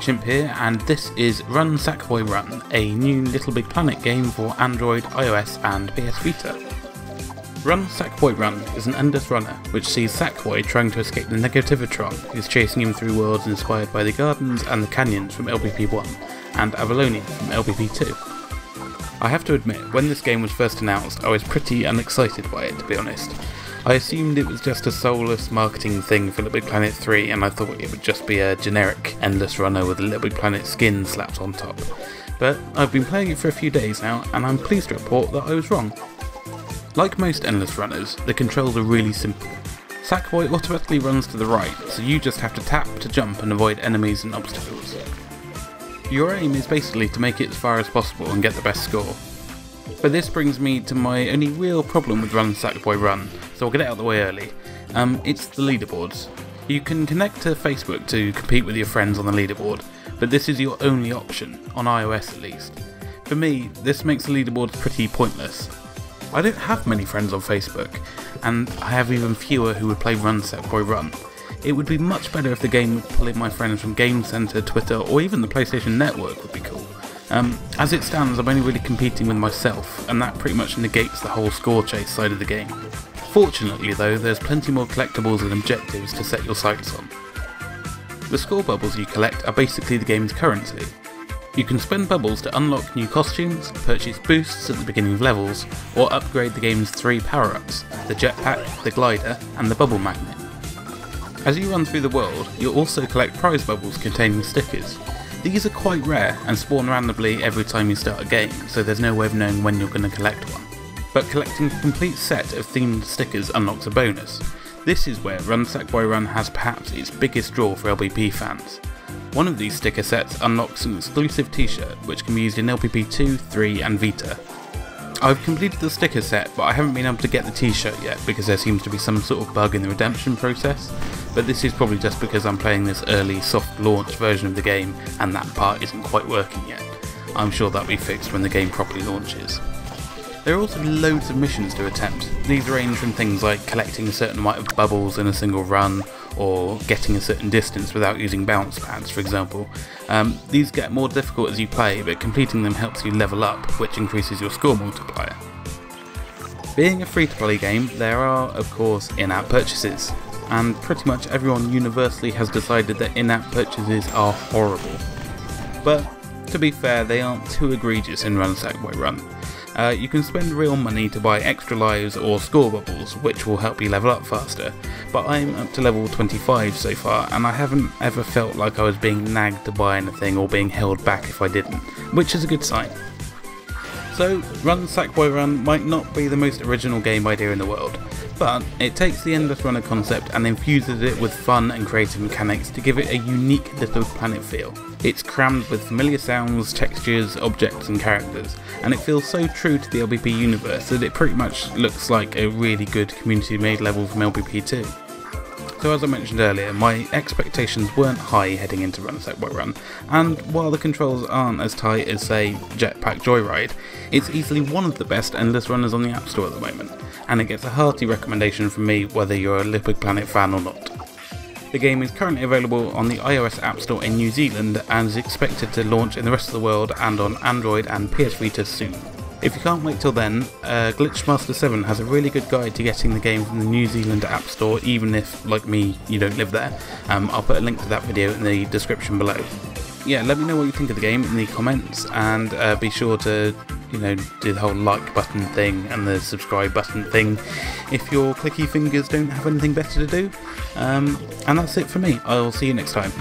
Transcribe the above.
Chimp here, and this is Run Sackboy Run, a new LittleBigPlanet game for Android, iOS and PS Vita. Run Sackboy Run is an endless runner which sees Sackboy trying to escape the Negativitron who's chasing him through worlds inspired by the gardens and the canyons from LBP1 and Avalonia from LBP2. I have to admit, when this game was first announced I was pretty unexcited by it, to be honest. I assumed it was just a soulless marketing thing for LittleBigPlanet 3 and I thought it would just be a generic endless runner with a LittleBigPlanet skin slapped on top. But I've been playing it for a few days now and I'm pleased to report that I was wrong. Like most endless runners, the controls are really simple. Sackboy automatically runs to the right, so you just have to tap to jump and avoid enemies and obstacles. Your aim is basically to make it as far as possible and get the best score. But this brings me to my only real problem with Run Sackboy Run, so I'll get it out of the way early. It's the leaderboards. You can connect to Facebook to compete with your friends on the leaderboard, but this is your only option, on iOS at least. For me, this makes the leaderboards pretty pointless. I don't have many friends on Facebook, and I have even fewer who would play Run Sackboy Run. It would be much better if the game would pull in my friends from Game Center, Twitter, or even the PlayStation Network would be cool. As it stands, I'm only really competing with myself, and that pretty much negates the whole score chase side of the game. Fortunately though, there's plenty more collectibles and objectives to set your sights on. The score bubbles you collect are basically the game's currency. You can spend bubbles to unlock new costumes, purchase boosts at the beginning of levels, or upgrade the game's 3 power-ups, the jetpack, the glider, and the bubble magnet. As you run through the world, you'll also collect prize bubbles containing stickers. These are quite rare and spawn randomly every time you start a game, so there's no way of knowing when you're going to collect one. But collecting a complete set of themed stickers unlocks a bonus. This is where Run Sackboy Run has perhaps its biggest draw for LBP fans. One of these sticker sets unlocks an exclusive t-shirt which can be used in LBP 2, 3 and Vita. I've completed the sticker set, but I haven't been able to get the t-shirt yet because there seems to be some sort of bug in the redemption process, but this is probably just because I'm playing this early soft launch version of the game and that part isn't quite working yet. I'm sure that'll be fixed when the game properly launches. There are also loads of missions to attempt. These range from things like collecting a certain amount of bubbles in a single run, or getting a certain distance without using bounce pads, for example. These get more difficult as you play, but completing them helps you level up, which increases your score multiplier. Being a free-to-play game, there are, of course, in-app purchases, and pretty much everyone universally has decided that in-app purchases are horrible. But, to be fair, they aren't too egregious in Run Sackboy Run. You can spend real money to buy extra lives or score bubbles, which will help you level up faster, but I'm up to level 25 so far and I haven't ever felt like I was being nagged to buy anything or being held back if I didn't, which is a good sign. So, Run Sackboy Run might not be the most original game idea in the world, but it takes the endless runner concept and infuses it with fun and creative mechanics to give it a unique LittleBigPlanet feel. It's crammed with familiar sounds, textures, objects and characters, and it feels so true to the LBP universe that it pretty much looks like a really good community-made level from LBP2. So as I mentioned earlier, my expectations weren't high heading into Run Sackboy Run, and while the controls aren't as tight as, say, Jetpack Joyride, it's easily one of the best endless runners on the App Store at the moment, and it gets a hearty recommendation from me whether you're a LittleBigPlanet fan or not. The game is currently available on the iOS App Store in New Zealand and is expected to launch in the rest of the world and on Android and PS Vita soon. If you can't wait till then, Glitchmaster7 has a really good guide to getting the game from the New Zealand App Store, even if, like me, you don't live there. I'll put a link to that video in the description below. Yeah, let me know what you think of the game in the comments, and be sure to, do the whole like button thing and the subscribe button thing if your clicky fingers don't have anything better to do. And that's it for me. I'll see you next time.